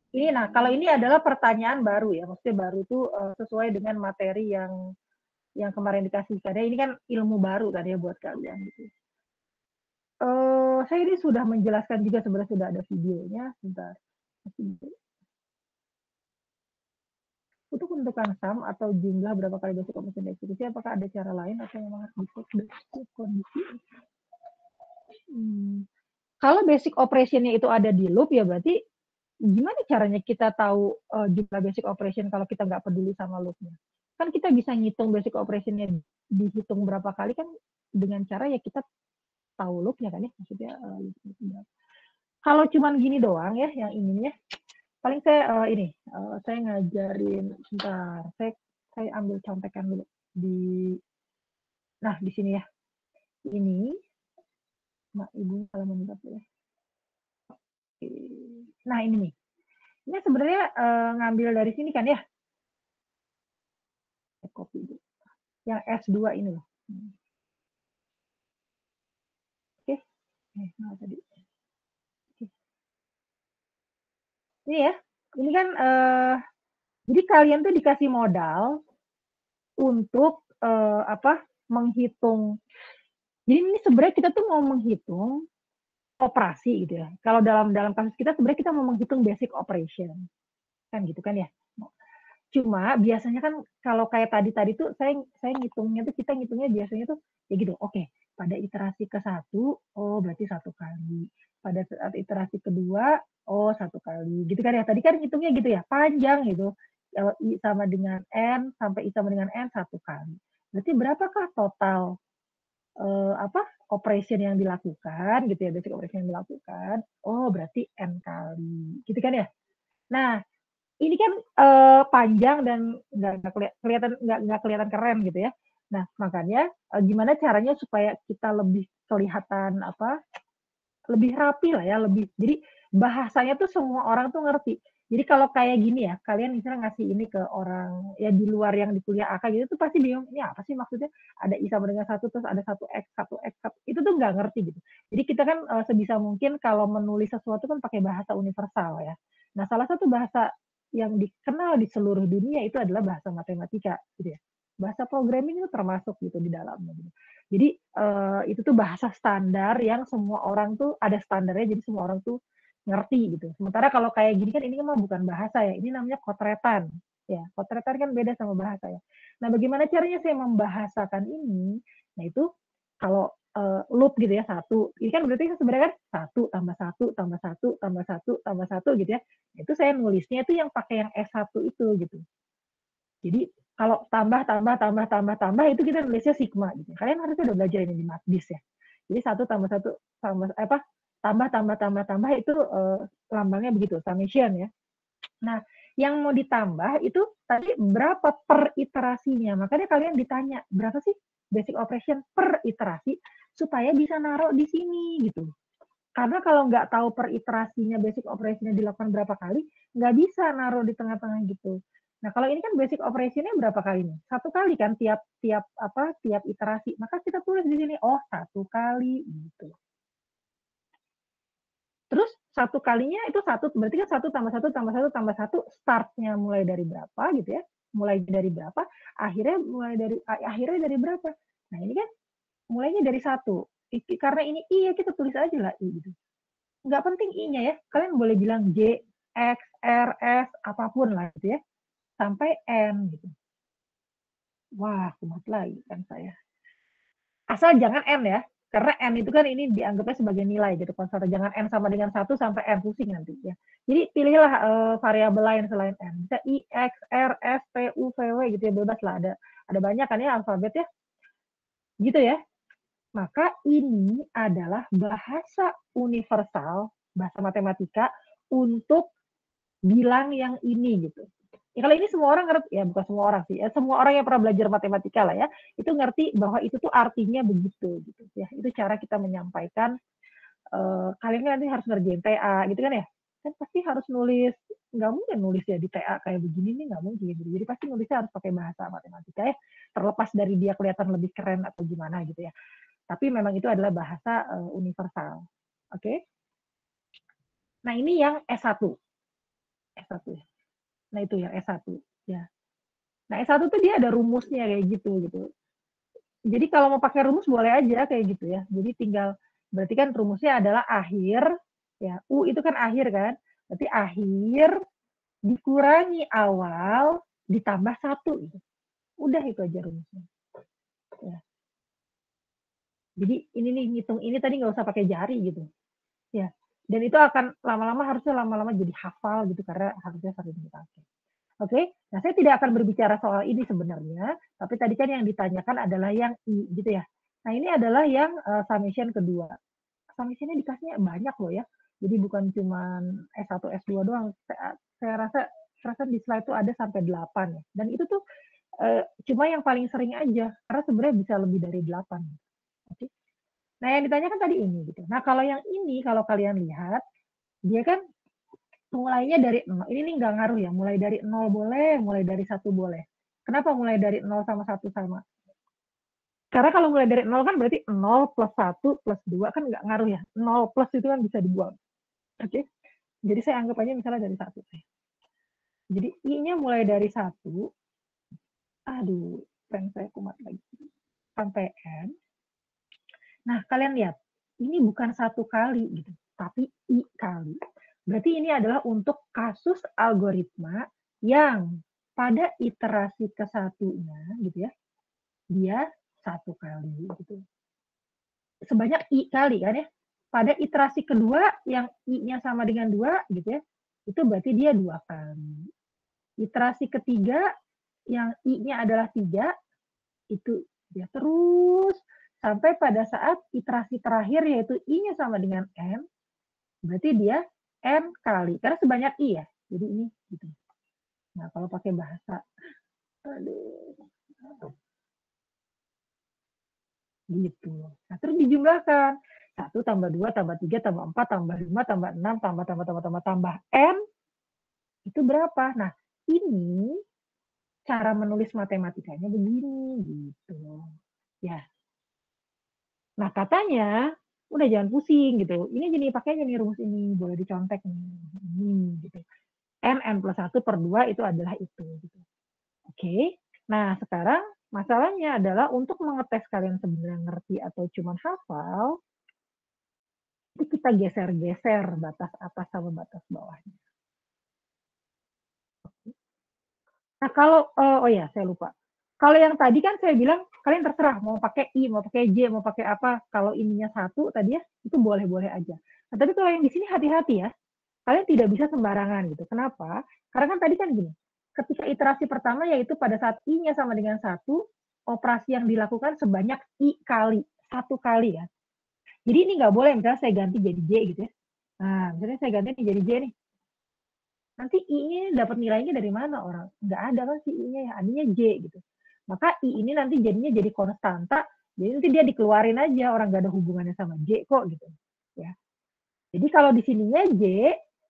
Ini, nah, kalau ini adalah pertanyaan baru ya, maksudnya baru itu sesuai dengan materi yang kemarin dikasih. Karena ini kan ilmu baru kan ya buat kalian gitu. Saya ini sudah menjelaskan juga sebenarnya sudah ada videonya. Bentar. Untuk menentukan sum atau jumlah berapa kali basic operation dieksekusi, apakah ada cara lain atau memang harus dicek dari kondisi? Kalau basic operation-nya itu ada di loop ya berarti gimana caranya kita tahu jumlah basic operation kalau kita nggak peduli sama loop-nya? Kan kita bisa ngitung basic operation-nya dihitung berapa kali kan dengan cara ya kita tahu loop-nya kan ya, maksudnya kalau cuman gini doang ya yang ininya, paling saya saya ngajarin sebentar, saya ambil contekan dulu nah di sini ya, ini ibu kalau menurut ya. Nah ini nih, ini sebenarnya ngambil dari sini kan ya, copy dulu. Yang S2 ini loh. Oke, nah tadi. Ini ya, ini kan jadi kalian tuh dikasih modal untuk menghitung. Jadi ini sebenarnya kita tuh mau menghitung operasi gitu ya. Kalau dalam kasus kita sebenarnya kita mau menghitung basic operation. Kan gitu kan ya. Cuma biasanya kan kalau kayak tadi tuh saya ngitungnya tuh kita ngitungnya biasanya tuh ya gitu. Oke, pada iterasi ke-1 oh berarti 1 kali. Pada saat iterasi kedua oh 1 kali. Gitu kan ya. Tadi kan ngitungnya gitu ya, panjang gitu. I sama dengan N sampai I sama dengan N 1 kali. Berarti berapakah total operation yang dilakukan gitu ya, basic operation yang dilakukan? Oh, berarti N kali. Gitu kan ya. Nah, ini kan panjang dan nggak kelihatan keren gitu ya. Nah, makanya gimana caranya supaya kita lebih kelihatan lebih rapi lah ya, lebih. Jadi bahasanya tuh semua orang tuh ngerti. Jadi kalau kayak gini ya, kalian misalnya ngasih ini ke orang ya di luar yang di kuliah AK gitu tuh pasti bingung, ini apa sih maksudnya? Ada I sama dengan 1 terus ada 1X, 1X, 1. Itu tuh nggak ngerti gitu. Jadi kita kan sebisa mungkin kalau menulis sesuatu kan pakai bahasa universal ya. Nah, salah satu bahasa yang dikenal di seluruh dunia itu adalah bahasa matematika gitu ya. Bahasa programming itu termasuk gitu di dalamnya gitu. Jadi itu tuh bahasa standar yang semua orang tuh ada standarnya, jadi semua orang tuh ngerti gitu. Sementara kalau kayak gini kan ini kan bukan bahasa ya, ini namanya kotretan. Ya, kotretan kan beda sama bahasa ya. Nah, bagaimana caranya saya membahasakan ini? Nah, itu kalau loop gitu ya, 1. Ini kan berarti sebenarnya kan 1 tambah 1 tambah 1 tambah 1 tambah 1 gitu ya. Itu saya nulisnya itu yang pakai yang S1 itu gitu. Jadi kalau tambah itu kita nulisnya sigma gitu. Kalian harusnya udah belajar ini di matbis ya. Jadi 1 tambah 1 tambah itu lambangnya begitu, summation ya. Nah, yang mau ditambah itu tadi berapa per iterasinya. Makanya kalian ditanya, berapa sih basic operation per iterasi supaya bisa naruh di sini gitu. Karena kalau nggak tahu per iterasinya basic operation-nya dilakukan berapa kali, nggak bisa naruh di tengah-tengah gitu. Nah, kalau ini kan basic operation-nya berapa kali nih? 1 kali kan tiap iterasi. Maka kita tulis di sini, oh 1 kali gitu. Terus 1 kalinya itu 1, berarti kan 1 tambah 1 tambah 1 tambah 1 start-nya mulai dari berapa gitu ya. Mulai dari berapa, akhirnya dari berapa. Nah, ini kan mulainya dari 1. Karena ini I ya kita tulis aja lah I gitu. Nggak penting I-nya ya. Kalian boleh bilang J, X, R, S, apapun lah gitu ya. Sampai N gitu. Wah, kumat lagi kan saya. Asal jangan N ya. Karena N itu kan ini dianggapnya sebagai nilai gitu. Konstanta jangan N sama dengan 1 sampai N pusing nanti ya. Jadi pilihlah variabel lain selain N. Bisa I, X, R, S, T, U, V, W gitu ya. Bebas lah. Ada banyak kan ya alfabet ya. Gitu ya. Maka ini adalah bahasa universal, bahasa matematika untuk bilang yang ini gitu. Ya, kalau ini semua orang ngerti, ya bukan semua orang sih, ya, semua orang yang pernah belajar matematika lah ya, itu ngerti bahwa itu tuh artinya begitu gitu ya. Itu cara kita menyampaikan. Kalian kan nanti harus ngerjain TA gitu kan ya, kan pasti harus nulis, nggak mungkin nulis ya di TA kayak begini nih nggak mungkin gitu. Jadi pasti nulisnya harus pakai bahasa matematika ya, terlepas dari dia kelihatan lebih keren atau gimana gitu ya. Tapi memang itu adalah bahasa universal. Oke? Nah, ini yang S1. S1 ya. Nah itu ya S1 ya. Nah S1 tuh dia ada rumusnya kayak gitu. Jadi kalau mau pakai rumus boleh aja kayak gitu ya. Jadi tinggal berarti kan rumusnya adalah akhir ya. U itu kan akhir kan. Berarti akhir dikurangi awal ditambah 1 gitu. Udah itu aja rumusnya. Ya. Jadi ini nih ngitung ini tadi nggak usah pakai jari gitu. Ya. Dan itu akan harusnya lama-lama jadi hafal gitu karena harusnya sering dipakai. Oke, nah saya tidak akan berbicara soal ini sebenarnya, tapi tadi kan yang ditanyakan adalah yang I gitu ya. Nah ini adalah yang summation kedua. Summation-nya dikasihnya banyak loh ya. Jadi bukan cuma S1, S2 doang. Saya rasa di slide itu ada sampai 8 ya. Dan itu tuh cuma yang paling sering aja, karena sebenarnya bisa lebih dari 8. Oke. Nah yang ditanyakan tadi ini gitu. Nah kalau yang ini kalau kalian lihat, dia kan mulainya dari 0. Ini nih nggak ngaruh ya, mulai dari 0 boleh, mulai dari 1 boleh. Kenapa mulai dari 0 sama 1 sama? Karena kalau mulai dari 0 kan berarti 0 plus 1 plus 2 kan nggak ngaruh ya. 0 plus itu kan bisa dibuang. Oke. Jadi saya anggap aja misalnya dari 1. Jadi I-nya mulai dari 1. Aduh, pen saya kumat lagi. Sampai N. Nah, kalian lihat. Ini bukan 1 kali gitu, tapi I kali. Berarti ini adalah untuk kasus algoritma yang pada iterasi ke-1-nya gitu ya, dia 1 kali gitu. Sebanyak I kali kan ya. Pada iterasi kedua yang I-nya sama dengan 2 gitu ya, itu berarti dia 2 kali. Iterasi ketiga yang I-nya adalah 3, itu dia terus sampai pada saat iterasi terakhir yaitu I-nya sama dengan N, berarti dia N kali. Karena sebanyak I ya. Jadi ini gitu. Nah, kalau pakai bahasa gitu. Nah, terus dijumlahkan. 1 tambah 2 tambah 3 tambah 4 tambah 5 tambah 6 tambah N itu berapa? Nah, ini cara menulis matematikanya begini gitu. Ya. Nah, katanya udah jangan pusing gitu. Ini jadi pakainya nih rumus ini, boleh dicontek nih. Ini gitu. N plus 1 per 2 itu adalah itu gitu. Oke. Nah, sekarang masalahnya adalah untuk mengetes kalian sebenarnya ngerti atau cuma hafal, itu kita geser-geser batas atas sama batas bawahnya. Nah, kalau oh ya, saya lupa. Kalau yang tadi kan saya bilang kalian terserah mau pakai I, mau pakai J, mau pakai apa. Kalau ininya 1 tadi ya, itu boleh-boleh aja. Nah, tapi kalau yang di sini hati-hati ya. Kalian tidak bisa sembarangan gitu. Kenapa? Karena kan tadi kan gini, ketika iterasi pertama yaitu pada saat I-nya sama dengan 1, operasi yang dilakukan sebanyak I kali, 1 kali ya. Jadi ini nggak boleh misalnya saya ganti jadi J gitu ya. Nah, misalnya saya ganti jadi J nih. Nanti I-nya dapat nilainya dari mana orang? Nggak ada kan si I-nya ya, adanya J gitu. Maka I ini nanti jadinya jadi konstanta, jadi nanti dia dikeluarin aja, orang nggak ada hubungannya sama J kok gitu. Ya. Jadi kalau di sininya J,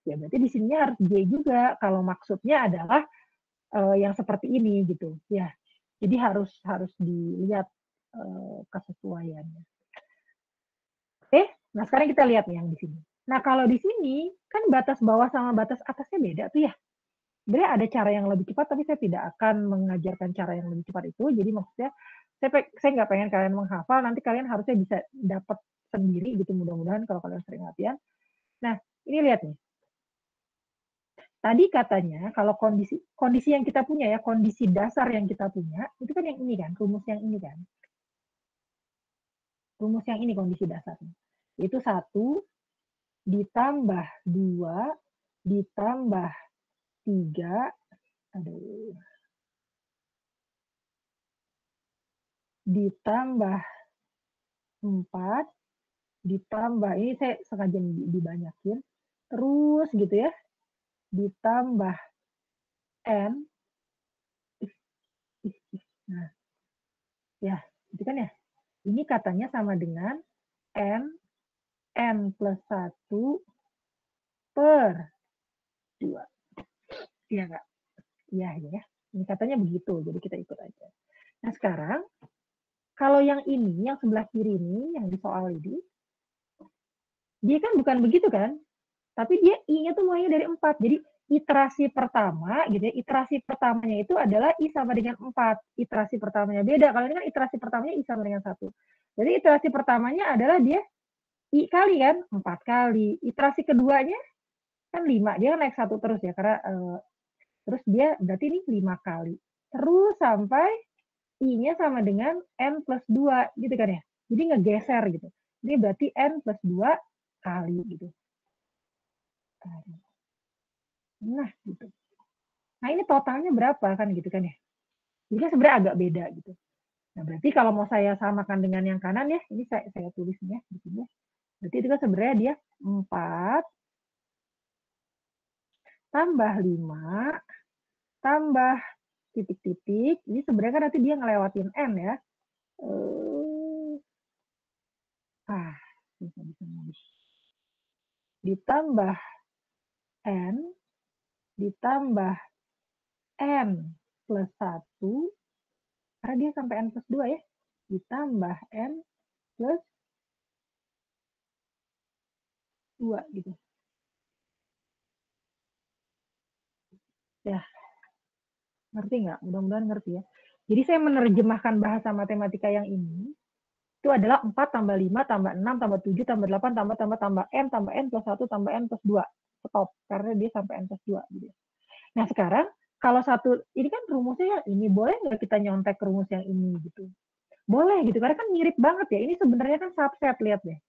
ya berarti di sininya harus J juga. Kalau maksudnya adalah yang seperti ini gitu. Ya. Jadi harus dilihat kesesuaiannya. Oke, nah sekarang kita lihat nih yang di sini. Nah kalau di sini kan batas bawah sama batas atasnya beda tuh ya. Sebenarnya ada cara yang lebih cepat, tapi saya tidak akan mengajarkan cara yang lebih cepat itu. Jadi maksudnya saya nggak pengen kalian menghafal, nanti kalian harusnya bisa dapat sendiri gitu mudah-mudahan kalau kalian sering latihan. Nah ini lihat nih. Tadi katanya kalau kondisi yang kita punya ya, kondisi dasar yang kita punya, itu kan yang ini kan, rumus yang ini kan. Rumus yang ini kondisi dasarnya. Itu 1 ditambah 2 ditambah 3, aduh, ditambah 4, ditambah, ini saya sengaja dibanyakin, terus gitu ya, ditambah N, nah, ya, itu kan ya. Ini katanya sama dengan N plus 1 per 2. Iya nggak? Iya ya. Ini katanya begitu, jadi kita ikut aja. Nah sekarang, kalau yang ini, yang sebelah kiri ini, yang di soal ini, dia kan bukan begitu kan? Tapi dia I-nya tuh mulainya dari 4. Jadi iterasi pertama gitu ya, iterasi pertamanya itu adalah I sama dengan 4. Iterasi pertamanya beda. Kalau ini kan iterasi pertamanya I sama dengan 1. Jadi iterasi pertamanya adalah dia I kali kan, 4 kali. Iterasi keduanya kan 5. Dia kan naik 1 terus ya, karena terus dia berarti ini 5 kali. Terus sampai I-nya sama dengan N plus 2, gitu kan ya. Jadi ngegeser gitu. Ini berarti N plus 2 kali gitu. Nah, gitu. Nah, ini totalnya berapa kan gitu kan ya. Jadi sebenarnya agak beda gitu. Nah, berarti kalau mau saya samakan dengan yang kanan ya, ini saya tulisnya di sini. Berarti itu kan sebenarnya dia 4 tambah 5 tambah titik-titik. Ini sebenarnya kan nanti dia ngelewatin N ya. Bisa nulis. Ditambah N, ditambah N plus 1, karena dia sampai N plus 2 ya. Ditambah N plus 2 gitu. Ya, ngerti nggak? Mudah-mudahan ngerti ya. Jadi saya menerjemahkan bahasa matematika yang ini, itu adalah 4 tambah 5 tambah 6 tambah 7 tambah 8 tambah N plus 1 tambah N plus 2. Stop, karena dia sampai N plus 2. Gitu. Nah sekarang, kalau satu, ini kan rumusnya yang ini, boleh nggak kita nyontek rumus yang ini gitu? Boleh gitu, karena kan mirip banget ya. Ini sebenarnya kan subset, lihat deh.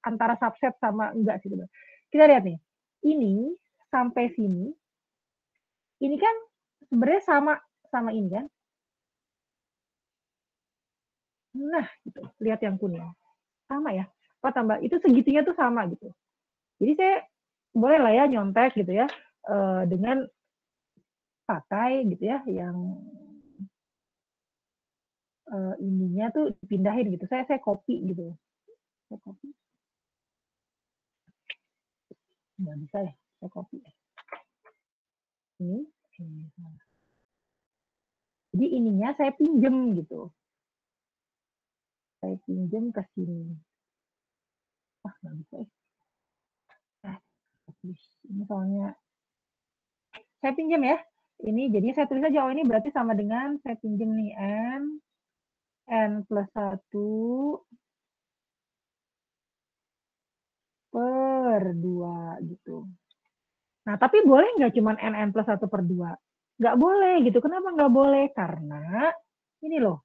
Antara subset sama enggak sih. Kita lihat nih, ini sampai sini, ini kan sebenarnya sama ini kan. Nah, gitu. Lihat yang kuning. Sama ya. Apa tambah, itu segitunya tuh sama gitu. Jadi saya boleh lah ya nyontek gitu ya, dengan pakai gitu ya, yang ininya tuh dipindahin gitu. Saya copy gitu. Saya copy. Nggak bisa ya, saya copy. Ini. Jadi ininya saya pinjem gitu. Saya pinjem ke sini. Wah, nggak bisa ya. Ini soalnya saya pinjam ya. Ini jadi saya tulis aja, oh ini berarti sama dengan saya pinjam nih N plus 1 per 2 gitu. Nah, tapi boleh nggak cuma N plus 1 per 2? Nggak boleh gitu. Kenapa nggak boleh? Karena ini loh,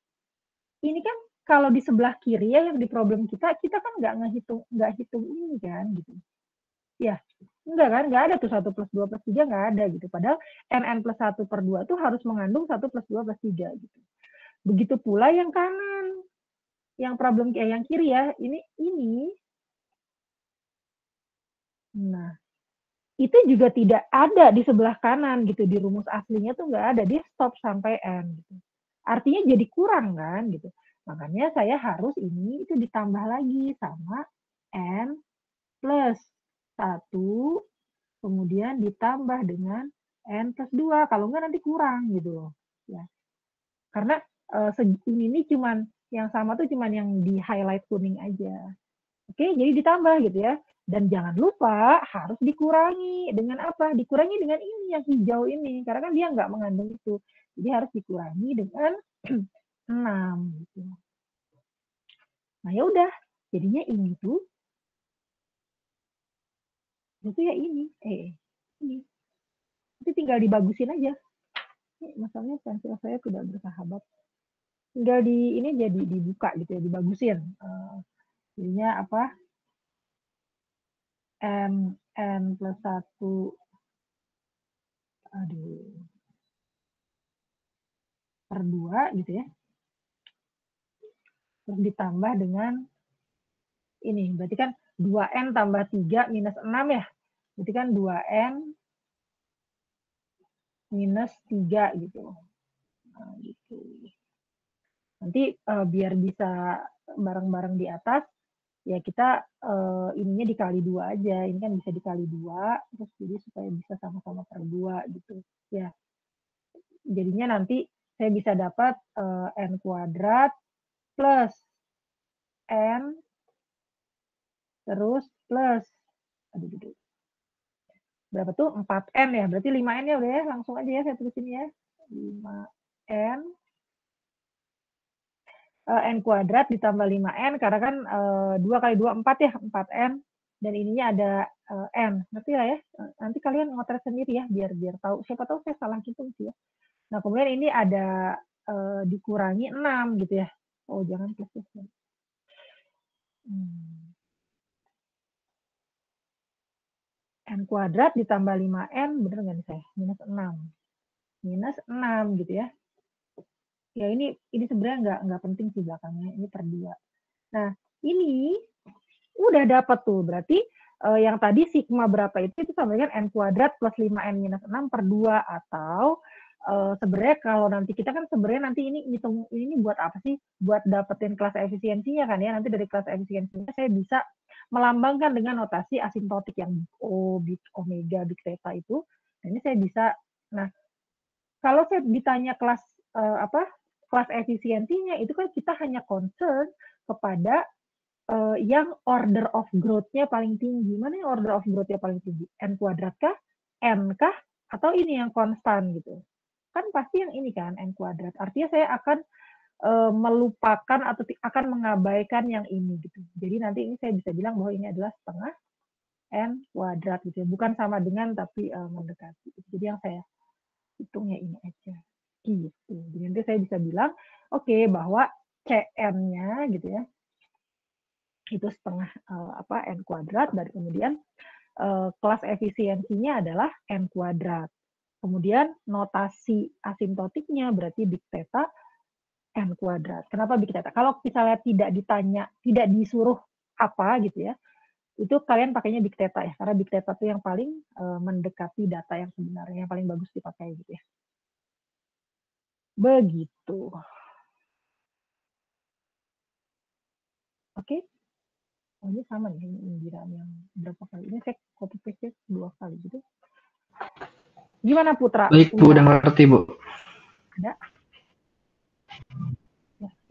ini kan kalau di sebelah kiri ya yang di problem kita kan nggak hitung ini kan gitu. Ya, enggak kan? Nggak ada tuh 1 plus 2 plus 3 nggak ada gitu. Padahal N plus 1 per 2 tuh harus mengandung 1 plus 2 plus 3 gitu. Begitu pula yang kanan. Yang problem yang kiri ya, ini. Nah, itu juga tidak ada di sebelah kanan gitu. Di rumus aslinya tuh nggak ada. Dia stop sampai N gitu. Artinya jadi kurang kan gitu. Makanya saya harus ini itu ditambah lagi sama N plus 1 kemudian ditambah dengan N plus 2. Kalau enggak nanti kurang gitu loh. Ya. Karena ini cuman yang sama tuh cuman yang di highlight kuning aja. Oke, jadi ditambah gitu ya. Dan jangan lupa harus dikurangi dengan apa? Dikurangi dengan ini yang hijau ini. Karena kan dia nggak mengandung itu. Jadi harus dikurangi dengan 6 gitu. Nah ya udah, jadinya ini tuh itu ya ini. Ini. Itu tinggal dibagusin aja. Masalahnya pensil saya tidak bersahabat. Tinggal di ini jadi dibuka gitu ya, dibagusin. Jadinya apa? N plus 1 per 2 gitu ya. Terus ditambah dengan ini. Berarti kan 2N tambah 3 minus 6 ya. Berarti kan 2N minus 3 gitu. Nah, gitu. Nanti biar bisa bareng-bareng di atas, ya kita ininya dikali 2 aja. Ini kan bisa dikali 2, terus jadi supaya bisa sama-sama per 2 gitu. Ya. Jadinya nanti saya bisa dapat N kuadrat plus N terus plus berapa tuh? 4N ya, berarti 5N ya udah ya, langsung aja ya saya tulis ini ya. 5N N kuadrat ditambah 5N, karena kan 2 kali 2, 4 ya, 4N. Dan ininya ada N, ngerti lah ya? Nanti kalian ngotret sendiri ya, biar tahu. Siapa tahu saya salah gitu sih ya. Nah, kemudian ini ada dikurangi 6 gitu ya. Oh, jangan plus. N kuadrat ditambah 5N, bener nggak nih saya? Minus 6. Minus 6 gitu ya. Ya ini sebenarnya nggak penting sih belakangnya, ini per 2. Nah, ini udah dapat tuh, berarti yang tadi sigma berapa itu sama dengan N kuadrat plus 5N minus 6 per 2, atau sebenarnya kalau nanti kita kan sebenarnya nanti ini hitung ini buat apa sih? Buat dapetin kelas efisiensinya kan ya. Nanti dari kelas efisiensinya saya bisa melambangkan dengan notasi asintotik yang O, big omega, big theta itu. Nah, ini saya bisa. Nah, kalau saya ditanya kelas kelas efisiensinya itu kan kita hanya concern kepada yang order of growth-nya paling tinggi. Mana yang order of growth-nya paling tinggi? N kuadrat kah? N kah? Atau ini yang konstan gitu? Kan pasti yang ini kan, N kuadrat. Artinya saya akan melupakan atau akan mengabaikan yang ini gitu. Jadi nanti ini saya bisa bilang bahwa ini adalah setengah N kuadrat gitu ya. Bukan sama dengan tapi mendekati. Jadi yang saya hitungnya ini aja. Gitu. Jadi nanti saya bisa bilang, oke, bahwa CN-nya gitu ya, itu setengah N kuadrat, dan kemudian kelas efisiensinya adalah N kuadrat. Kemudian notasi asintotiknya berarti big theta N kuadrat. Kenapa big theta? Kalau misalnya tidak ditanya, tidak disuruh apa gitu ya, itu kalian pakainya big theta ya, karena big theta itu yang paling mendekati data yang sebenarnya, yang paling bagus dipakai gitu ya. Begitu. Oke? Oh, ini sama nih, ini yang berapa kali? Ini saya copy paste 2 kali gitu. Gimana Putra? Baik Bu, udah ngerti Bu. Ada?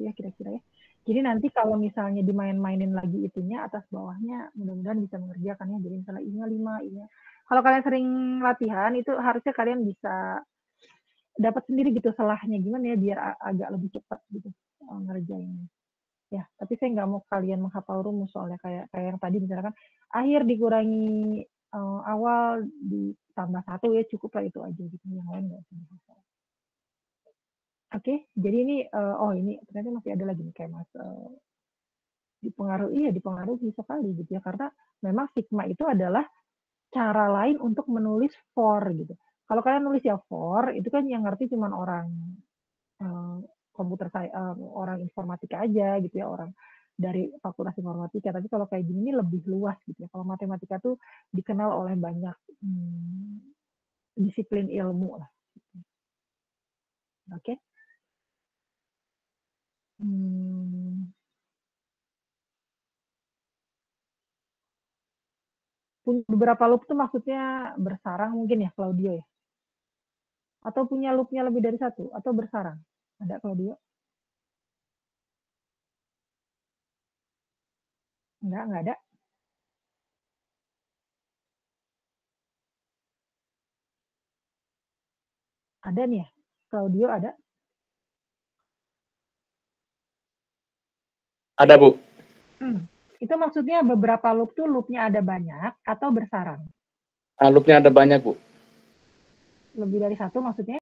Ya kira-kira ya. Jadi nanti kalau misalnya dimain-mainin lagi itunya, atas bawahnya mudah-mudahan bisa mengerjakan ya. Jadi misalnya ini 5, ini. Kalau kalian sering latihan, itu harusnya kalian bisa dapat sendiri gitu salahnya gimana ya, biar agak lebih cepat gitu ngerjainnya. Ya, tapi saya nggak mau kalian menghafal rumus, soalnya kayak yang tadi misalkan akhir dikurangi awal ditambah 1 ya, cukup lah itu aja gitu, yang lain nggak usah dihafal. Oke, jadi ini ini ternyata masih ada lagi nih kayak Mas dipengaruhi sekali gitu ya, karena memang sigma itu adalah cara lain untuk menulis for gitu. Kalau kalian nulis ya for, itu kan yang ngerti cuma orang komputer orang informatika aja gitu ya, orang dari fakultas informatika. Tapi kalau kayak gini ini lebih luas gitu ya. Kalau matematika tuh dikenal oleh banyak disiplin ilmu lah. Oke. Punya beberapa loop tuh maksudnya bersarang mungkin ya, Claudio ya? Atau punya loopnya lebih dari satu? Atau bersarang? Ada Claudio? Enggak ada. Ada nih ya? Claudio ada? Ada Bu. Itu maksudnya beberapa loop tuh loopnya ada banyak atau bersarang? Loopnya ada banyak Bu. Lebih dari satu maksudnya?